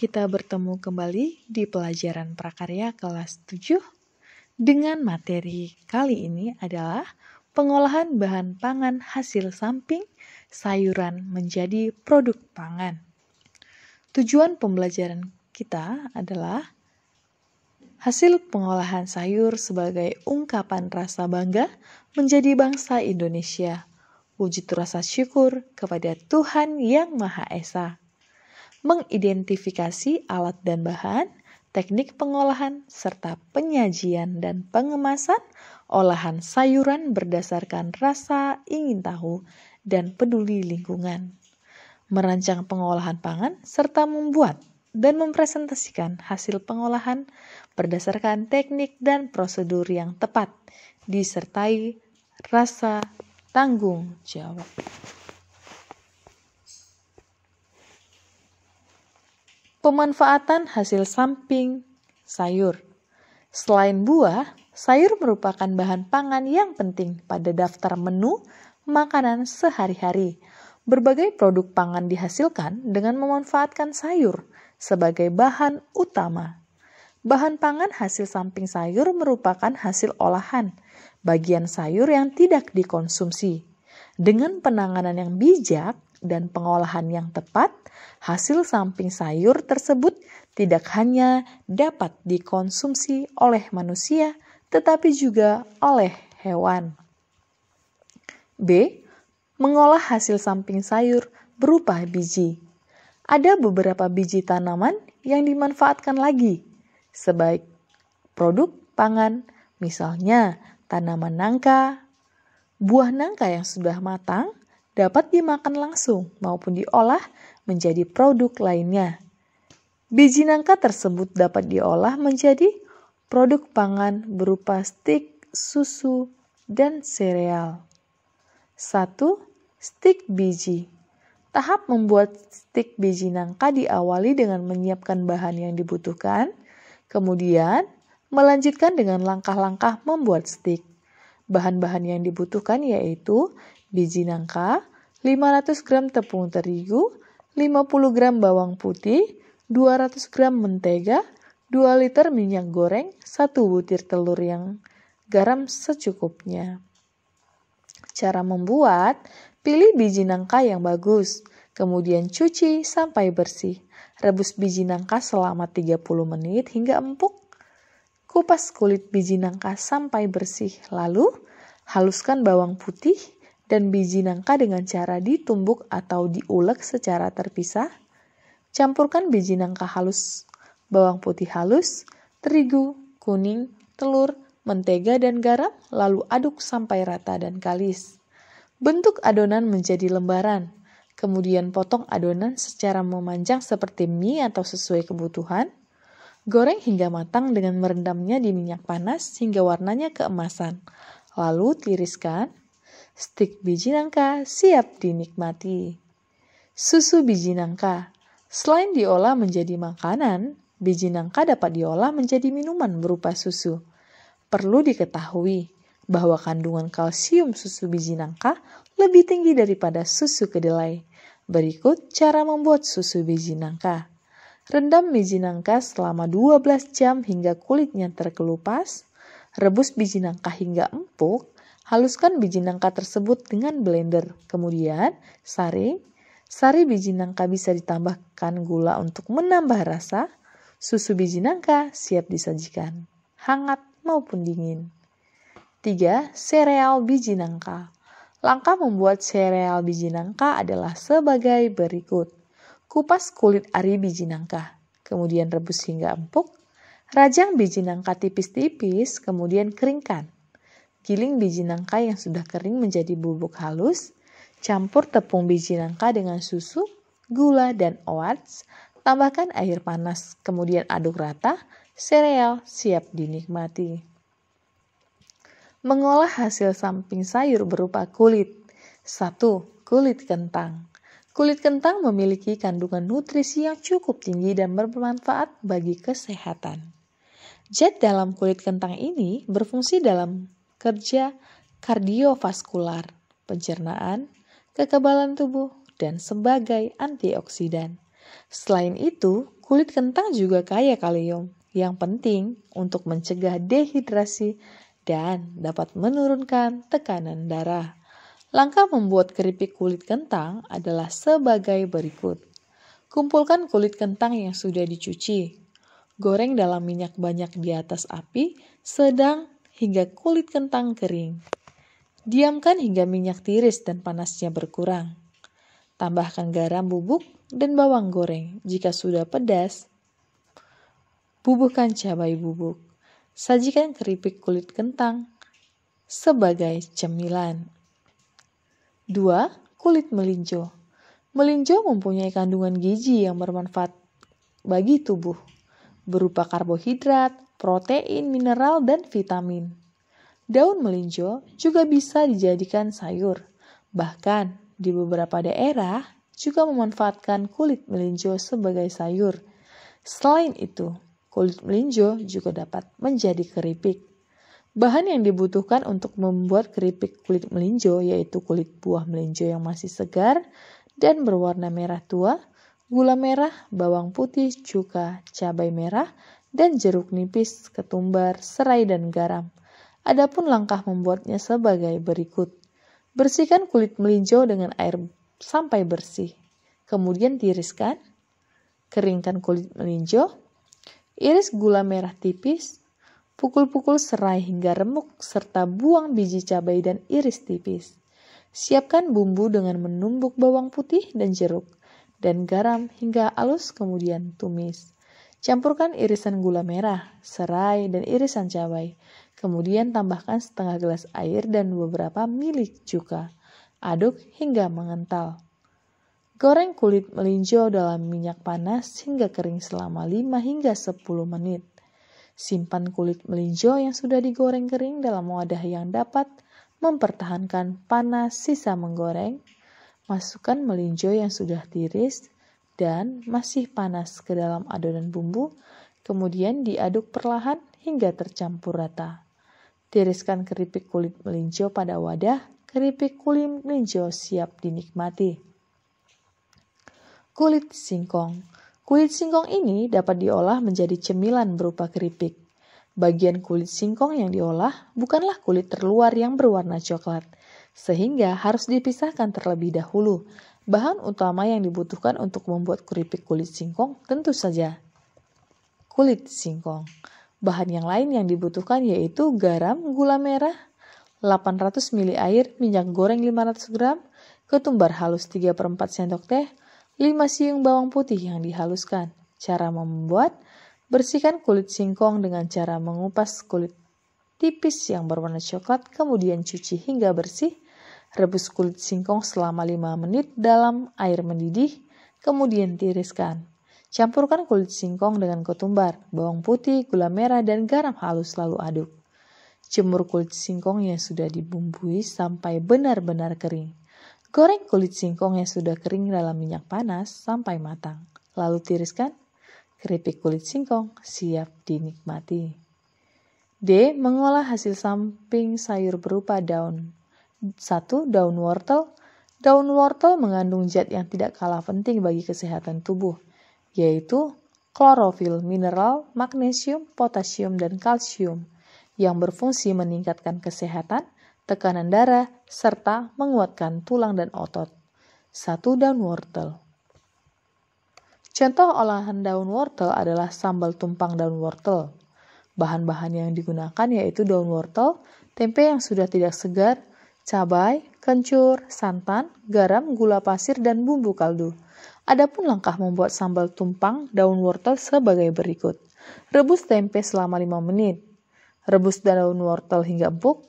kita bertemu kembali di pelajaran prakarya kelas 7 dengan materi kali ini adalah pengolahan bahan pangan hasil samping sayuran menjadi produk pangan. Tujuan pembelajaran kita adalah hasil pengolahan sayur sebagai ungkapan rasa bangga menjadi bangsa Indonesia. Wujud rasa syukur kepada Tuhan Yang Maha Esa. Mengidentifikasi alat dan bahan, teknik pengolahan, serta penyajian dan pengemasan olahan sayuran berdasarkan rasa ingin tahu dan peduli lingkungan. Merancang pengolahan pangan serta membuat dan mempresentasikan hasil pengolahan berdasarkan teknik dan prosedur yang tepat, disertai rasa tanggung jawab. Pemanfaatan hasil samping sayur. Selain buah, sayur merupakan bahan pangan yang penting pada daftar menu makanan sehari-hari. Berbagai produk pangan dihasilkan dengan memanfaatkan sayur sebagai bahan utama. Bahan pangan hasil samping sayur merupakan hasil olahan bagian sayur yang tidak dikonsumsi. Dengan penanganan yang bijak dan pengolahan yang tepat, hasil samping sayur tersebut tidak hanya dapat dikonsumsi oleh manusia, tetapi juga oleh hewan. B. Mengolah hasil samping sayur berupa biji. Ada beberapa biji tanaman yang dimanfaatkan lagi sebagai produk pangan, misalnya tanaman nangka. Buah nangka yang sudah matang dapat dimakan langsung maupun diolah menjadi produk lainnya. Biji nangka tersebut dapat diolah menjadi produk pangan berupa stik, susu, dan sereal. 1. Stik biji. Tahap membuat stik biji nangka diawali dengan menyiapkan bahan yang dibutuhkan, kemudian melanjutkan dengan langkah-langkah membuat stik. Bahan-bahan yang dibutuhkan yaitu biji nangka, 500 gram tepung terigu, 50 gram bawang putih, 200 gram mentega, 2 liter minyak goreng, 1 butir telur yang garam secukupnya. Cara membuat, pilih biji nangka yang bagus, kemudian cuci sampai bersih. Rebus biji nangka selama 30 menit hingga empuk. Kupas kulit biji nangka sampai bersih, lalu haluskan bawang putih dan biji nangka dengan cara ditumbuk atau diulek secara terpisah. Campurkan biji nangka halus, bawang putih halus, terigu, kuning, telur, mentega dan garam, lalu aduk sampai rata dan kalis. Bentuk adonan menjadi lembaran, kemudian potong adonan secara memanjang seperti mie atau sesuai kebutuhan. Goreng hingga matang dengan merendamnya di minyak panas hingga warnanya keemasan. Lalu tiriskan. Stik biji nangka siap dinikmati. Susu biji nangka. Selain diolah menjadi makanan, biji nangka dapat diolah menjadi minuman berupa susu. Perlu diketahui bahwa kandungan kalsium susu biji nangka lebih tinggi daripada susu kedelai. Berikut cara membuat susu biji nangka. Rendam biji nangka selama 12 jam hingga kulitnya terkelupas. Rebus biji nangka hingga empuk. Haluskan biji nangka tersebut dengan blender. Kemudian saring. Sari biji nangka bisa ditambahkan gula untuk menambah rasa. Susu biji nangka siap disajikan, hangat maupun dingin. 3. Sereal biji nangka. Langkah membuat sereal biji nangka adalah sebagai berikut. Kupas kulit ari biji nangka, kemudian rebus hingga empuk. Rajang biji nangka tipis-tipis, kemudian keringkan. Giling biji nangka yang sudah kering menjadi bubuk halus. Campur tepung biji nangka dengan susu, gula, dan oats. Tambahkan air panas, kemudian aduk rata. Sereal siap dinikmati. Mengolah hasil samping sayur berupa kulit. 1. Kulit kentang. Kulit kentang memiliki kandungan nutrisi yang cukup tinggi dan bermanfaat bagi kesehatan. Zat dalam kulit kentang ini berfungsi dalam kerja kardiovaskular, pencernaan, kekebalan tubuh, dan sebagai antioksidan. Selain itu, Kulit kentang juga kaya kalium yang penting untuk mencegah dehidrasi dan dapat menurunkan tekanan darah. Langkah membuat keripik kulit kentang adalah sebagai berikut. Kumpulkan kulit kentang yang sudah dicuci. Goreng dalam minyak banyak di atas api sedang hingga kulit kentang kering. Diamkan hingga minyak tiris dan panasnya berkurang. Tambahkan garam bubuk dan bawang goreng. Jika sudah pedas, bubuhkan cabai bubuk. Sajikan keripik kulit kentang sebagai cemilan. 2. Kulit melinjo. Melinjo mempunyai kandungan gizi yang bermanfaat bagi tubuh, berupa karbohidrat, protein, mineral, dan vitamin. Daun melinjo juga bisa dijadikan sayur. Bahkan di beberapa daerah juga memanfaatkan kulit melinjo sebagai sayur. Selain itu, kulit melinjo juga dapat menjadi keripik. Bahan yang dibutuhkan untuk membuat keripik kulit melinjo yaitu kulit buah melinjo yang masih segar dan berwarna merah tua, gula merah, bawang putih, cuka, cabai merah, dan jeruk nipis, ketumbar, serai, dan garam. Adapun langkah membuatnya sebagai berikut. Bersihkan kulit melinjo dengan air sampai bersih. Kemudian tiriskan, keringkan kulit melinjo, iris gula merah tipis, pukul-pukul serai hingga remuk, serta buang biji cabai dan iris tipis. Siapkan bumbu dengan menumbuk bawang putih dan jeruk, dan garam hingga halus kemudian tumis. Campurkan irisan gula merah, serai, dan irisan cabai. Kemudian tambahkan setengah gelas air dan beberapa mili cuka. Aduk hingga mengental. Goreng kulit melinjo dalam minyak panas hingga kering selama 5 hingga 10 menit. Simpan kulit melinjo yang sudah digoreng kering dalam wadah yang dapat mempertahankan panas sisa menggoreng. Masukkan melinjo yang sudah tiris dan masih panas ke dalam adonan bumbu, kemudian diaduk perlahan hingga tercampur rata. Tiriskan keripik kulit melinjo pada wadah, keripik kulit melinjo siap dinikmati. Kulit singkong. Kulit singkong ini dapat diolah menjadi cemilan berupa keripik. Bagian kulit singkong yang diolah bukanlah kulit terluar yang berwarna coklat, sehingga harus dipisahkan terlebih dahulu. Bahan utama yang dibutuhkan untuk membuat keripik kulit singkong tentu saja kulit singkong. Bahan yang lain yang dibutuhkan yaitu garam, gula merah, 800 ml air, minyak goreng 500 gram, ketumbar halus 3/4 sendok teh, 5 siung bawang putih yang dihaluskan. Cara membuat: bersihkan kulit singkong dengan cara mengupas kulit tipis yang berwarna coklat, kemudian cuci hingga bersih. Rebus kulit singkong selama 5 menit dalam air mendidih, kemudian tiriskan. Campurkan kulit singkong dengan ketumbar, bawang putih, gula merah, dan garam halus lalu aduk. Jemur kulit singkong yang sudah dibumbui sampai benar-benar kering. Goreng kulit singkong yang sudah kering dalam minyak panas sampai matang. Lalu tiriskan. Keripik kulit singkong siap dinikmati. D. Mengolah hasil samping sayur berupa daun. 1. Daun wortel. Daun wortel mengandung zat yang tidak kalah penting bagi kesehatan tubuh, yaitu klorofil, mineral, magnesium, potasium, dan kalsium yang berfungsi meningkatkan kesehatan, tekanan darah, serta menguatkan tulang dan otot. 1. Daun wortel. Contoh olahan daun wortel adalah sambal tumpang daun wortel. Bahan-bahan yang digunakan yaitu daun wortel, tempe yang sudah tidak segar, cabai, kencur, santan, garam, gula pasir, dan bumbu kaldu. Adapun langkah membuat sambal tumpang daun wortel sebagai berikut. Rebus tempe selama 5 menit. Rebus daun wortel hingga empuk.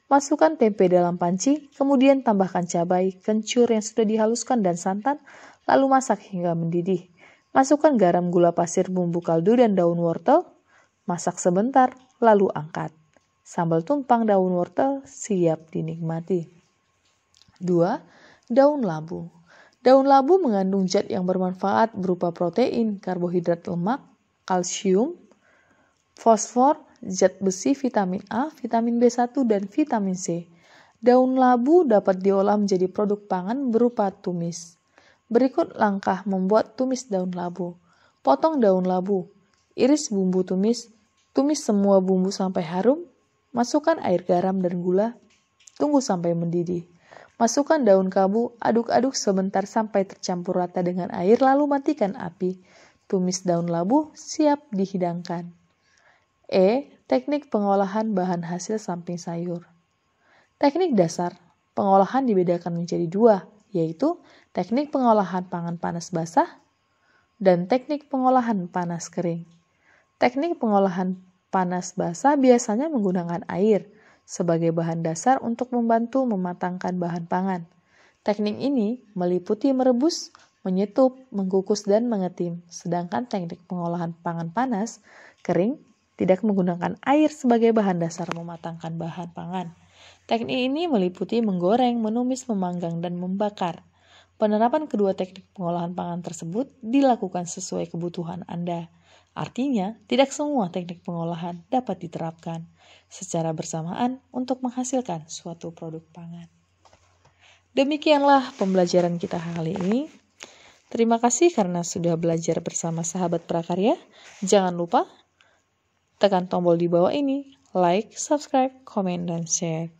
Masukkan tempe dalam panci, kemudian tambahkan cabai, kencur yang sudah dihaluskan, dan santan, lalu masak hingga mendidih. Masukkan garam, gula pasir, bumbu kaldu, dan daun wortel. Masak sebentar, lalu angkat. Sambal tumpang daun wortel siap dinikmati. 2. Daun labu. Daun labu mengandung zat yang bermanfaat berupa protein, karbohidrat lemak, kalsium, fosfor, zat besi, vitamin A, vitamin B1, dan vitamin C. Daun labu dapat diolah menjadi produk pangan berupa tumis. Berikut langkah membuat tumis daun labu. Potong daun labu, iris bumbu tumis, tumis semua bumbu sampai harum, masukkan air garam dan gula, tunggu sampai mendidih. Masukkan daun kaldu, aduk-aduk sebentar sampai tercampur rata dengan air, lalu matikan api. Tumis daun labu, siap dihidangkan. Teknik pengolahan bahan hasil samping sayur. Teknik dasar, pengolahan dibedakan menjadi dua, yaitu teknik pengolahan pangan panas basah dan teknik pengolahan panas kering. Teknik pengolahan panas basah biasanya menggunakan air sebagai bahan dasar untuk membantu mematangkan bahan pangan. Teknik ini meliputi merebus, menyetup, mengukus, dan mengetim. Sedangkan teknik pengolahan pangan panas kering tidak menggunakan air sebagai bahan dasar mematangkan bahan pangan. Teknik ini meliputi menggoreng, menumis, memanggang, dan membakar. Penerapan kedua teknik pengolahan pangan tersebut dilakukan sesuai kebutuhan Anda. Artinya, tidak semua teknik pengolahan dapat diterapkan secara bersamaan untuk menghasilkan suatu produk pangan. Demikianlah pembelajaran kita kali ini. Terima kasih karena sudah belajar bersama sahabat prakarya. Jangan lupa tekan tombol di bawah ini, like, subscribe, komen, dan share.